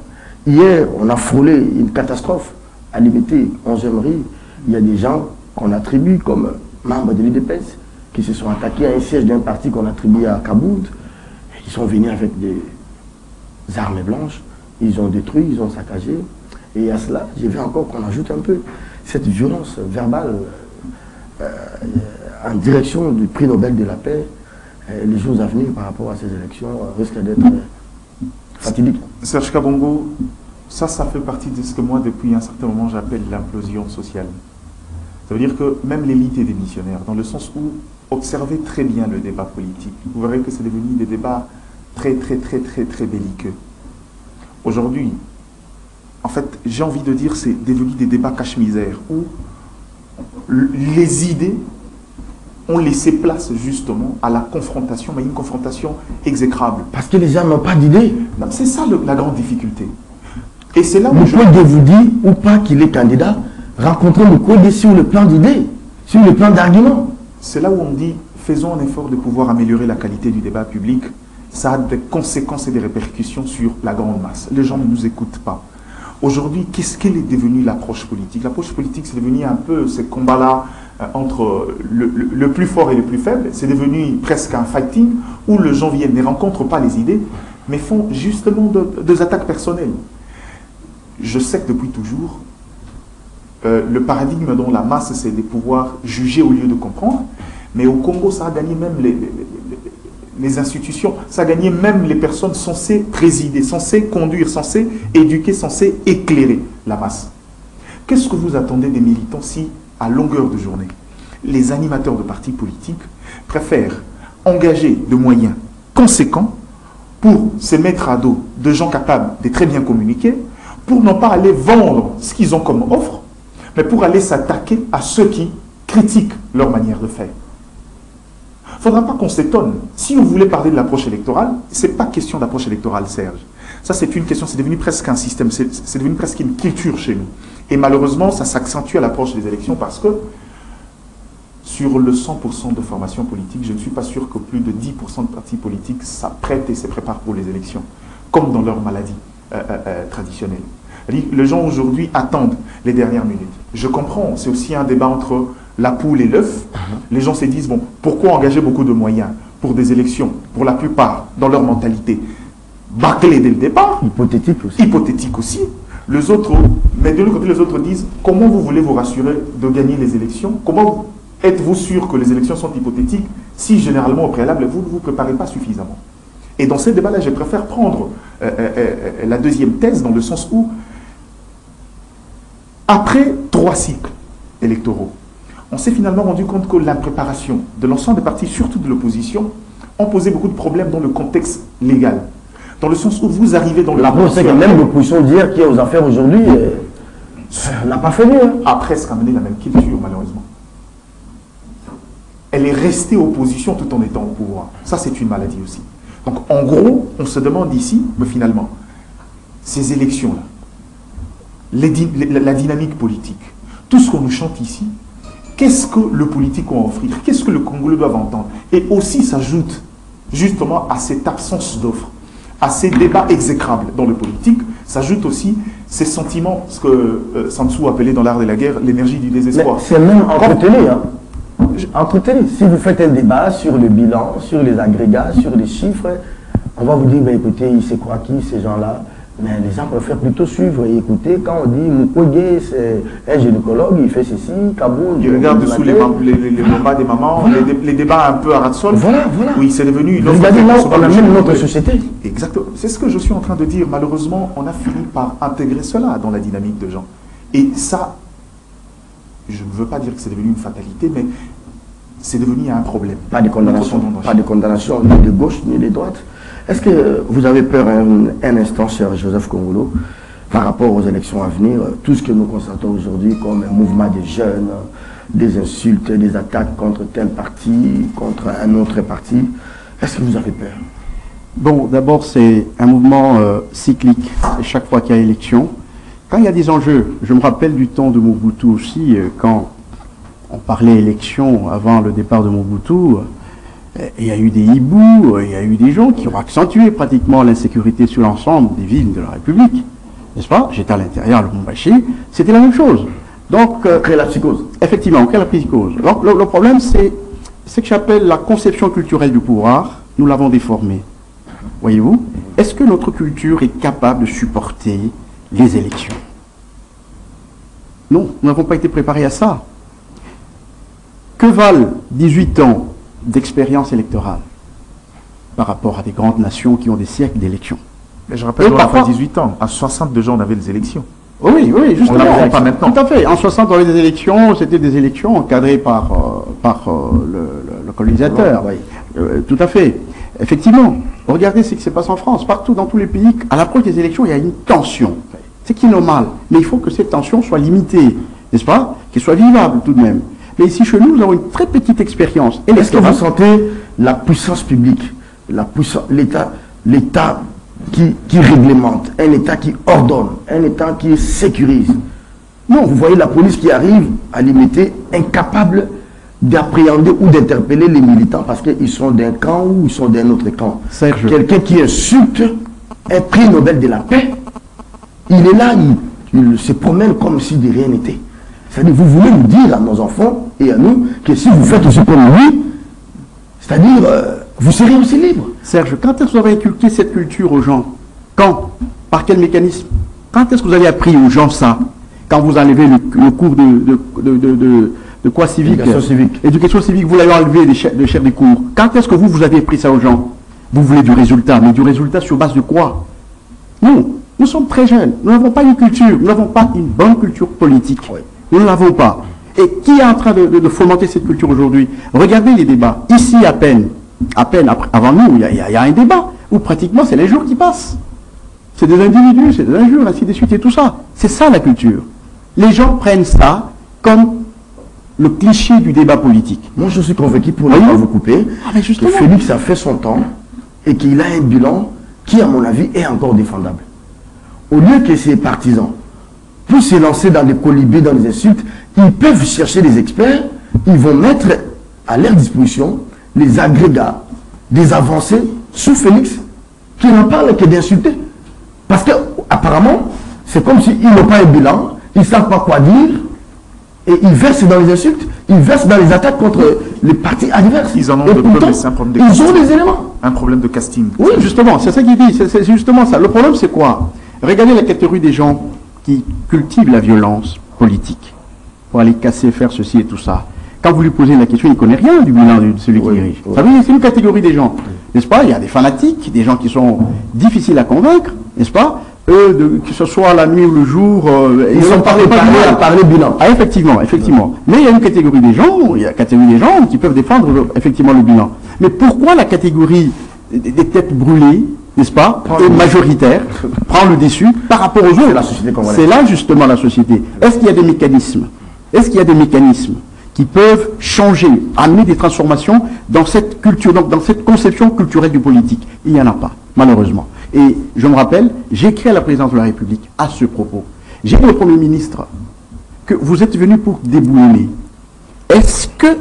Hier, on a frôlé une catastrophe à Limité, en Gemmerie. Il y a des gens qu'on attribue comme membres de l'UDPS qui se sont attaqués à un siège d'un parti qu'on attribue à Kabound. Ils sont venus avec des armes blanches, ils ont détruit, ils ont saccagé. Et à cela, je veux encore qu'on ajoute un peu cette violence verbale en direction du prix Nobel de la paix. Les jours à venir par rapport à ces élections risquent d'être fatidiques. Serge Kabongo, ça fait partie de ce que moi, depuis un certain moment, j'appelle l'implosion sociale. Ça veut dire que même l'élite est démissionnaire, dans le sens où observez très bien le débat politique. Vous verrez que c'est devenu des débats très belliqueux. Aujourd'hui, en fait, j'ai envie de dire, c'est devenu des débats cache-misère, où les idées ont laissé place justement à la confrontation, mais une confrontation exécrable. Parce que les gens n'ont pas d'idée. C'est ça la grande difficulté. Et c'est là où le point de vous dire ou pas qu'il est candidat, rencontrer le code sur le plan d'idées, sur le plan d'arguments. C'est là où on dit, faisons un effort de pouvoir améliorer la qualité du débat public. Ça a des conséquences et des répercussions sur la grande masse. Les gens ne nous écoutent pas. Aujourd'hui, qu'est-ce qu'elle est devenue l'approche politique? L'approche politique, c'est devenu un peu ces combats-là entre le plus fort et le plus faible. C'est devenu presque un fighting où les gens viennent, ne rencontrent pas les idées, mais font justement des attaques personnelles. Je sais que depuis toujours, le paradigme dont la masse, c'est de pouvoir juger au lieu de comprendre. Mais au Congo, ça a gagné même les institutions, ça a gagné même les personnes censées présider, censées conduire, censées éduquer, censées éclairer la masse. Qu'est-ce que vous attendez des militants si, à longueur de journée, les animateurs de partis politiques préfèrent engager de moyens conséquents pour se mettre à dos de gens capables de très bien communiquer, pour non pas aller vendre ce qu'ils ont comme offre, mais pour aller s'attaquer à ceux qui critiquent leur manière de faire. Il ne faudra pas qu'on s'étonne. Si vous voulez parler de l'approche électorale, ce n'est pas question d'approche électorale, Serge. Ça, c'est une question, c'est devenu presque un système, c'est devenu presque une culture chez nous. Et malheureusement, ça s'accentue à l'approche des élections parce que sur le 100% de formation politique, je ne suis pas sûr que plus de 10% de partis politiques s'apprêtent et se préparent pour les élections, comme dans leur maladie traditionnelle. Les gens aujourd'hui attendent les dernières minutes. Je comprends, c'est aussi un débat entre la poule et l'œuf. Les gens se disent, bon, pourquoi engager beaucoup de moyens pour des élections, pour la plupart, dans leur mentalité, bâclées dès le départ. Hypothétique aussi. Hypothétique aussi. Les autres, mais de l'autre côté, les autres disent, comment vous voulez vous rassurer de gagner les élections? Comment êtes-vous sûr que les élections sont hypothétiques si généralement au préalable, vous ne vous préparez pas suffisamment? Et dans ces débats-là, je préfère prendre la deuxième thèse dans le sens où, après 3 cycles électoraux, on s'est finalement rendu compte que l'impréparation de l'ensemble des partis, surtout de l'opposition, ont posé beaucoup de problèmes dans le contexte légal. Dans le sens où vous arrivez dans le... La preuve, c'est que même l'opposition d'hier qui est aux affaires aujourd'hui n'a pas fait mieux. Hein. A presque amené la même culture, malheureusement. Elle est restée opposition tout en étant au pouvoir. Ça, c'est une maladie aussi. Donc, en gros, on se demande ici, mais finalement, ces élections-là, la dynamique politique, tout ce qu'on nous chante ici, qu'est-ce que le politique a à offrir? Qu'est-ce que le Congolais doit entendre? Et aussi s'ajoute justement à cette absence d'offres, à ces débats exécrables dans le politique, s'ajoute aussi ces sentiments, ce que Sun Tzu appelait dans l'art de la guerre l'énergie du désespoir. C'est même entretenu. Hein. Entretenu. Si vous faites un débat sur le bilan, sur les agrégats, sur les chiffres, on va vous dire, ben, écoutez, c'est quoi qui, ces gens-là? Mais les gens préfèrent plutôt suivre et écouter. Quand on dit Mukwege, c'est un gynécologue, il fait ceci, Kaboul. Il regarde dessous les bambas des mamans, voilà. les débats un peu à ras de sol. Voilà. Oui, c'est devenu une autre. Regardez là, on a même notre société. Exactement. C'est ce que je suis en train de dire. Malheureusement, on a fini par intégrer cela dans la dynamique de gens. Et ça, je ne veux pas dire que c'est devenu une fatalité, mais c'est devenu un problème. Pas de condamnation, ni de gauche, ni de droite. Est-ce que vous avez peur un instant, cher Joseph Kongolo, par rapport aux élections à venir, tout ce que nous constatons aujourd'hui comme un mouvement des jeunes, des insultes, des attaques contre tel parti, contre un autre parti, est-ce que vous avez peur? Bon, d'abord, c'est un mouvement cyclique. C'est chaque fois qu'il y a élection. Quand il y a des enjeux, je me rappelle du temps de Mobutu aussi, quand on parlait élection avant le départ de Mobutu, il y a eu des hiboux, il y a eu des gens qui ont accentué pratiquement l'insécurité sur l'ensemble des villes de la République. N'est-ce pas? J'étais à l'intérieur, le Lubumbashi, c'était la même chose. Donc, créer la psychose. Effectivement, on crée la psychose. Donc, le problème, c'est ce que j'appelle la conception culturelle du pouvoir. Nous l'avons déformée. Voyez-vous? Est-ce que notre culture est capable de supporter les élections? Non, nous n'avons pas été préparés à ça. Que valent 18 ans d'expérience électorale par rapport à des grandes nations qui ont des siècles d'élections? Mais je rappelle, on a fait 18 ans. À 60 déjà, on avait des élections. Oui, justement. On ne pas maintenant. Tout à fait. En 60, on avait des élections, c'était des élections encadrées par le colonisateur. Oui. Tout à fait. Effectivement. Regardez ce qui se passe en France. Partout dans tous les pays, à l'approche des élections, il y a une tension. C'est qui est normal. Mais il faut que cette tension soit limitée, n'est-ce pas? Qu'elle soit vivable tout de même. Mais ici, chez nous, nous avons une très petite expérience. Est-ce que vous sentez la puissance publique, l'État qui réglemente, un État qui ordonne, un État qui sécurise? Non, vous voyez la police qui arrive à limiter, incapable d'appréhender ou d'interpeller les militants parce qu'ils sont d'un camp ou ils sont d'un autre camp. Quelqu'un qui insulte un prix Nobel de la paix, il est là, il se promène comme si de rien n'était. C'est-à-dire, vous voulez nous dire à nos enfants et à nous que si vous faites aussi comme lui, c'est-à-dire, vous serez aussi libre. Serge, quand est-ce que vous avez inculqué cette culture aux gens? Quand? Par quel mécanisme? Quand est-ce que vous avez appris aux gens ça? Quand vous enlevez le cours de quoi civique? Éducation civique, vous l'avez enlevé de chef des cours. Quand est-ce que vous avez appris ça aux gens? Vous voulez du résultat, mais du résultat sur base de quoi? Nous sommes très jeunes, nous n'avons pas une culture, nous n'avons pas une bonne culture politique. Oui. Nous ne l'avons pas. Et qui est en train de fomenter cette culture aujourd'hui? Regardez les débats. Ici, à peine avant nous, il y a un débat où pratiquement c'est les jours qui passent. C'est des individus, c'est des injures, ainsi de suite et tout ça. C'est ça la culture. Les gens prennent ça comme le cliché du débat politique. Moi, je suis convaincu, pour ne pas vous couper, mais que Félix a fait son temps et qu'il a un bilan qui, à mon avis, est encore défendable. Au lieu que ses partisans puissent se lancer dans des colibés, dans des insultes, ils peuvent chercher des experts, ils vont mettre à leur disposition les agrégats des avancées sous Félix, qui n'en parlent que d'insulter. Parce que, apparemment, c'est comme s'ils n'ont pas un bilan, ils ne savent pas quoi dire, et ils versent dans les insultes, ils versent dans les attaques contre les partis adverses. Ils en ont et de pourtant, peu, mais c'est un problème de ils casting. ont des éléments. Un problème de casting. Oui, justement, c'est ça qu'il dit, c'est justement ça. Le problème, c'est quoi? Regardez la catégorie des gens qui cultivent la violence politique pour aller casser, faire ceci et tout ça. Quand vous lui posez la question, il ne connaît rien du bilan de celui qui dirige. Vous savez, c'est une catégorie des gens, n'est-ce pas? Il y a des fanatiques, des gens qui sont difficiles à convaincre, n'est-ce pas? Eux, que ce soit la nuit ou le jour, ils sont pas préparés à parler bilan. Ah, effectivement, effectivement. Mais il y a une catégorie des gens, qui peuvent défendre effectivement le bilan. Mais pourquoi la catégorie des têtes brûlées, n'est-ce pas, et majoritaire, prend le dessus par rapport aux autres? C'est là justement la société. Est-ce qu'il y a des mécanismes? Est-ce qu'il y a des mécanismes qui peuvent changer, amener des transformations dans cette culture, donc dans cette conception culturelle du politique? Il n'y en a pas, malheureusement. Et je me rappelle, j'ai écrit à la présidence de la République à ce propos. J'ai dit au Premier ministre que vous êtes venu pour déboulonner. Est-ce que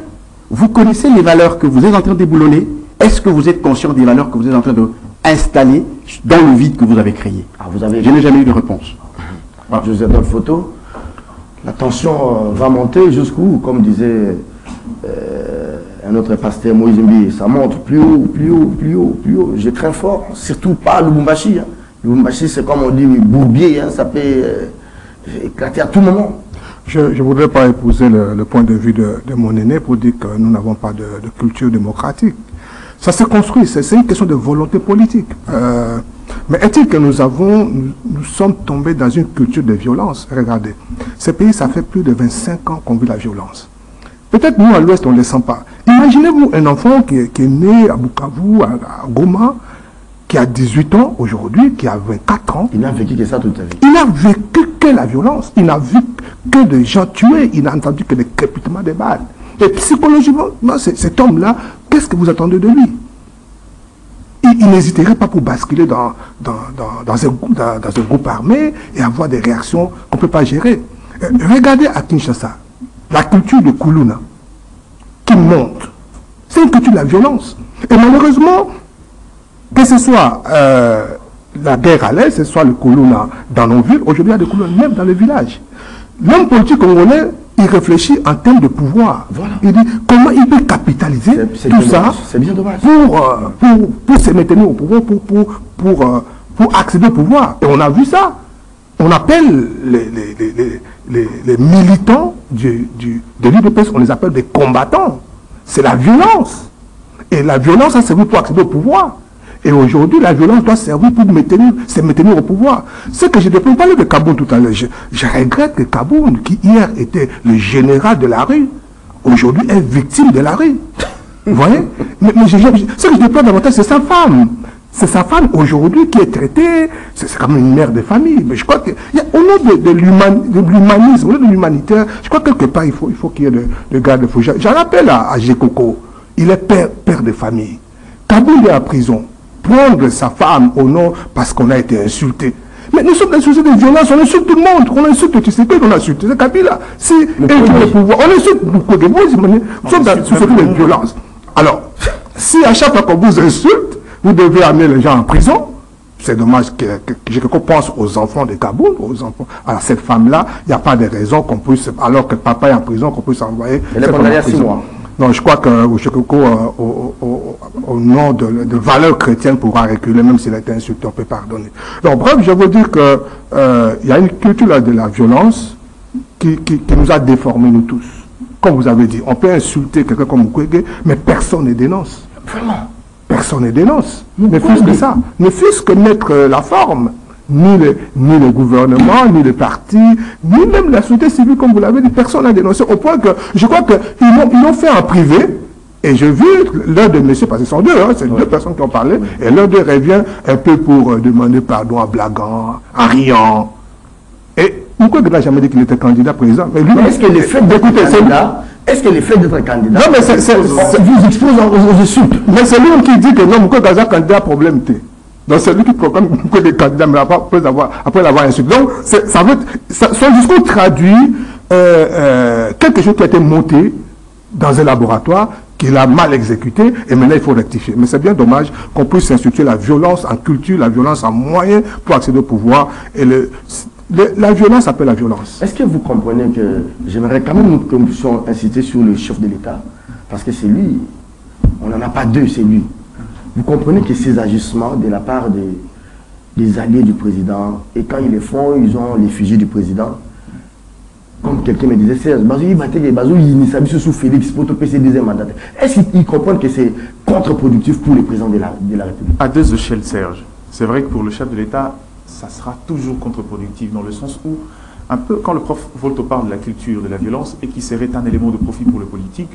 vous connaissez les valeurs que vous êtes en train de déboulonner? Est-ce que vous êtes conscient des valeurs que vous êtes en train d'installer dans le vide que vous avez créé? Je n'ai jamais eu de réponse. Voilà. Je vous ai dans la photo. La tension va monter jusqu'où, comme disait un autre pasteur, Moïse Mbi, ça monte plus haut, plus haut, plus haut, plus haut. Je crains fort, surtout pas Lubumbashi. Hein. Lubumbashi, c'est comme on dit, bourbier, hein, ça peut éclater à tout moment. Je ne voudrais pas épouser le point de vue de mon aîné pour dire que nous n'avons pas de culture démocratique. Ça se construit, c'est une question de volonté politique. Mais est-il que nous sommes tombés dans une culture de violence? Regardez, ce pays, ça fait plus de 25 ans qu'on vit la violence. Peut-être nous, à l'Ouest, on ne le sent pas. Imaginez-vous un enfant qui est né à Bukavu, à Goma, qui a 18 ans aujourd'hui, qui a 24 ans. Il n'a vécu que ça toute sa vie. Il n'a vécu que la violence. Il n'a vu que des gens tués. Il n'a entendu que des crépitements de balles. Et psychologiquement, cet homme-là, qu'est-ce que vous attendez de lui? Il n'hésiterait pas pour basculer dans un groupe armé et avoir des réactions qu'on ne peut pas gérer. Regardez à Kinshasa, la culture de Kuluna qui monte. C'est une culture de la violence. Et malheureusement, que ce soit la guerre à l'est, que ce soit le Kuluna dans nos villes, aujourd'hui il y a des Kuluna même dans les villages. L'homme politique congolais, il réfléchit en termes de pouvoir. Voilà. Il dit comment il peut capitaliser tout ça pour se maintenir au pouvoir, pour accéder au pouvoir. Et on a vu ça. On appelle les militants de l'UDPS, on les appelle des combattants. C'est la violence. Et la violence a servi pour accéder au pouvoir. Et aujourd'hui, la violence doit servir pour se maintenir au pouvoir. Ce que je ne peux pas parler de Kaboun tout à l'heure. Je regrette que Kaboun, qui hier était le général de la rue, aujourd'hui est victime de la rue. Vous voyez? Mais ce que je déplore davantage, c'est sa femme. C'est sa femme aujourd'hui qui est traitée, c'est comme une mère de famille. Mais je crois qu'au nom de l'humanisme, au nom de l'humanitaire, je crois que quelque part, il faut qu'il y ait le garde-fou. J'en rappelle à Gekoko, il est père de famille. Kaboun est en prison. Prendre sa femme au nom parce qu'on a été insulté. Mais nous sommes dans une société de violence, on insulte tout le monde, on insulte Tshisekedi, on insulte Kabila. Si le pouvoir, on insulte beaucoup de monde, nous sommes dans une société de violence. Alors, si à chaque fois qu'on vous insulte, vous devez amener les gens en prison, c'est dommage que pense aux enfants de Kaboul, aux enfants. Alors cette femme-là, il n'y a pas de raison qu'on puisse, alors que papa est en prison, qu'on puisse envoyer. Elle est condamnée à 6 mois. Non, je crois que au nom de valeurs chrétiennes, pourra reculer, même s'il a été insulté, on peut pardonner. Donc, bref, je veux dire que il y a une culture de la violence qui nous a déformés, nous tous. Comme vous avez dit, on peut insulter quelqu'un comme Mukwege, mais personne ne dénonce. Vraiment. Personne ne dénonce. Ne fût-ce que ça. Ne fût-ce que mettre la forme. Ni le gouvernement, ni les partis, ni même la société civile, comme vous l'avez dit, personne n'a dénoncé. Au point que, je crois qu'ils l'ont fait en privé. Et je vu l'un de messieurs, parce que ce sont deux, hein, c'est deux personnes qui ont parlé, et l'un d'eux revient un peu pour demander pardon en blaguant, en riant. Et Mukwege n'a jamais dit qu'il était candidat président. Mais lui, est-ce que les faits d'être candidat, non, mais vous expose aux insultes? Mais c'est lui qui dit que non, Mukwege est candidat, problème. Donc c'est lui qui proclame Mukwege est candidat, mais après l'avoir insulté. Donc son discours traduit quelque chose qui a été monté dans un laboratoire, qu'il a mal exécuté, et maintenant il faut rectifier. Mais c'est bien dommage qu'on puisse instituer la violence en culture, la violence en moyens pour accéder au pouvoir. Et la violence appelle la violence. Est-ce que vous comprenez que j'aimerais quand même que nous puissions insister sur le chef de l'État, parce que c'est lui, on n'en a pas deux, c'est lui. Vous comprenez que ces agissements de la part des alliés du président, et quand ils les font, ils ont l'effigie du président. Comme quelqu'un me disait, c'est Bazou, il s'habille sous Félix pour te passer deuxième mandat. Est-ce qu'ils comprennent que c'est contre-productif pour les présidents de la République? À deux échelles, Serge. C'est vrai que pour le chef de l'État, ça sera toujours contre-productif dans le sens où, un peu quand le prof Volto parle de la culture de la violence et qui serait un élément de profit pour le politique,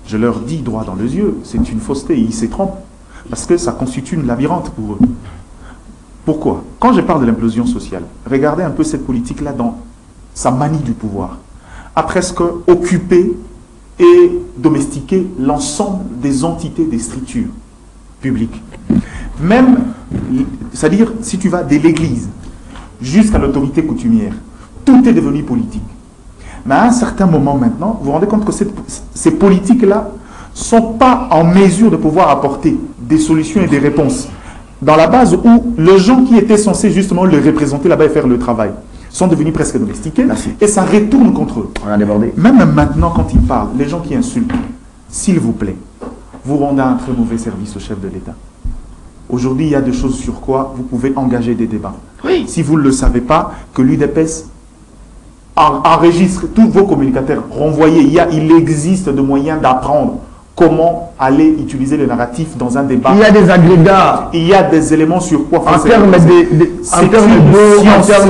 je leur dis droit dans les yeux, c'est une fausseté, ils se trompent. Parce que ça constitue une labyrinthe pour eux. Pourquoi? Quand je parle de l'implosion sociale, regardez un peu cette politique-là dans sa manie du pouvoir, a presque occupé et domestiqué l'ensemble des entités, des structures publiques. Même, c'est-à-dire, si tu vas de l'église jusqu'à l'autorité coutumière, tout est devenu politique. Mais à un certain moment maintenant, vous vous rendez compte que ces politiques-là ne sont pas en mesure de pouvoir apporter des solutions et des réponses. Dans la base où les gens qui étaient censés justement le représenter là-bas et faire le travail sont devenus presque domestiqués. Merci. Et ça retourne contre eux. On a débordé. Même maintenant, quand ils parlent, les gens qui insultent, s'il vous plaît, vous rendez un très mauvais service au chef de l'État. Aujourd'hui, il y a des choses sur quoi vous pouvez engager des débats. Oui. Si vous ne le savez pas, que l'UDPS enregistre tous vos communicateurs, renvoyez. Il existe des moyens d'apprendre comment aller utiliser le narratif dans un débat. Il y a des agrégats. Il y a des éléments sur quoi En termes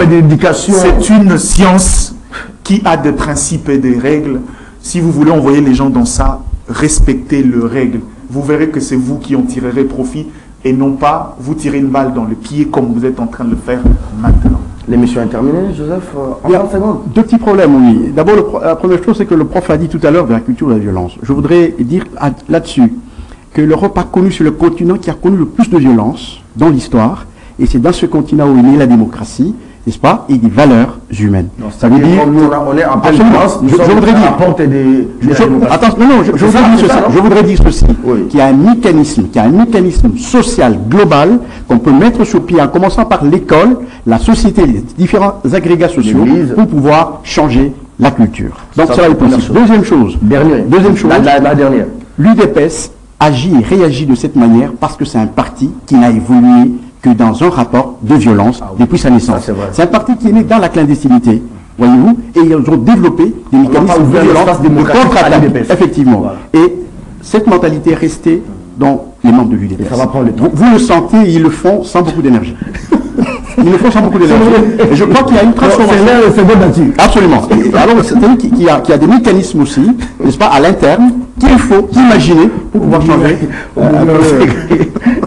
d'éducation. C'est une science qui a des principes et des règles. Si vous voulez envoyer les gens dans ça, respectez leurs règles. Vous verrez que c'est vous qui en tirerez profit et non pas vous tirer une balle dans le pied comme vous êtes en train de le faire maintenant. L'émission est terminée, Joseph. En 30 secondes. Deux petits problèmes, oui. D'abord, la première chose, c'est que le prof a dit tout à l'heure de la culture de la violence. Je voudrais dire là-dessus que l'Europe a connu, sur le continent qui a connu le plus de violence dans l'histoire, et c'est dans ce continent où est née la démocratie, n'est-ce pas, et des valeurs humaines. Non, ça veut dire on est en pleine France, je voudrais dire, je voudrais dire ceci, oui. qu'il y a un mécanisme social global qu'on peut mettre sur pied en commençant par l'école, la société, les différents agrégats sociaux pour pouvoir changer la culture. Donc ça va être possible. Deuxième chose, la dernière. L'UDPS agit et réagit de cette manière parce que c'est un parti qui n'a évolué que dans un rapport de violence depuis sa naissance. C'est un parti qui est né dans la clandestinité, voyez-vous, et ils ont développé des mécanismes de violence, de contre-attaque, effectivement. Voilà. Et cette mentalité est restée dans les membres de l'UDPS. Ça va prendre le temps. Vous le sentez, ils le font sans beaucoup d'énergie. Ils le font sans beaucoup d'énergie. Et je crois qu'il y a une transformation. C'est bon là-dessus. Absolument. Alors, c'est-à-dire qu'il y a des mécanismes aussi, n'est-ce pas, à l'interne, qu'il faut imaginer pour pouvoir changer.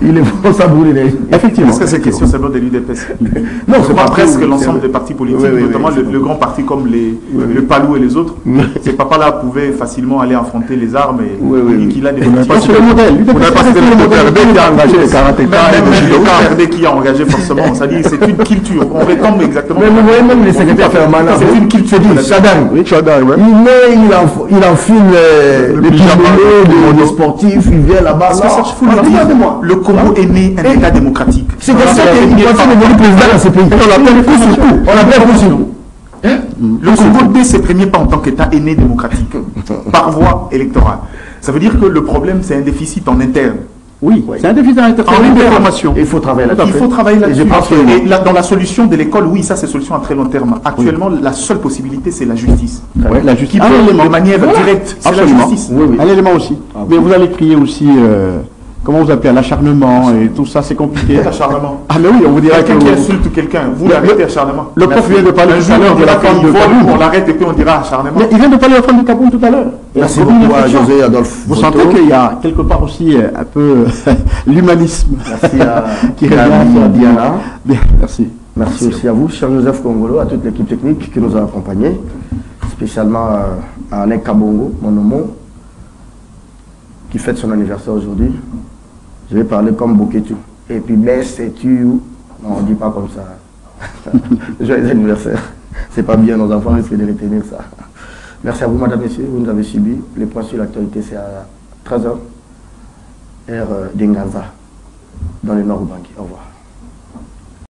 Il est bon, ça brûle l'énergie. Effectivement. Est-ce que c'est question seulement de l'UDPS? Non, c'est pas presque l'ensemble des partis politiques, notamment le grand parti comme le Palou et les autres. Ces papas-là pouvaient facilement aller affronter les armes et qu'il a des motivations. C'est le modèle. Vous n'avez pas cité le PRD qui a engagé les karatékas et le PRD qui a engagé forcément. C'est-à-dire c'est une culture. On retombe exactement. Mais vous voyez même les secrétaires permanents. C'est une culture. Chadang. Il enfile les pyjamas des sportifs, il vient là-bas. Le Congo est né un État démocratique. C'est pour ça qu'il pensait devenir président dans ce pays. On appelle coup sur coup. Le Congo, dès ses premiers pas en tant qu'État, est né démocratique, par voie électorale. Ça veut dire que le problème, c'est un déficit en interne. Oui, c'est un déficit en interne. Il faut travailler là-dessus. Il faut travailler là-dessus. Et dans la solution de l'école, oui, ça c'est solution à très long terme. Actuellement, la seule possibilité, c'est la justice. Oui, la justice. De manière directe, c'est la justice. Un élément aussi. Mais vous allez crier aussi... comment vous appelez l'acharnement et tout ça, c'est compliqué. L'acharnement. Ah mais oui, on vous dira quelqu'un qui insulte quelqu'un, vous l'arrêtez acharnement. Le prof vient de parler tout à l'heure de la femme de Kaboul. On l'arrête et puis on dira acharnement. Mais il vient de parler de la femme de Kaboul tout à l'heure. Merci beaucoup à José Adolphe. Vous sentez qu'il y a quelque part aussi un peu l'humanisme qui revient à Diana. Bien, merci. Merci aussi à vous, cher Joseph Kongolo, à toute l'équipe technique qui nous a accompagnés, spécialement à Anek Kabongo, mon homme, qui fête son anniversaire aujourd'hui. Je vais parler comme Boketu. Et puis, blesse, tu. Non, on ne dit pas comme ça. Joyeux anniversaire. C'est pas bien, nos enfants risquent de retenir ça. Merci à vous, madame, messieurs. Vous nous avez suivi. Les points sur l'actualité, c'est à 13h, heure d'Engaza, dans le nord Ubangi. Au revoir.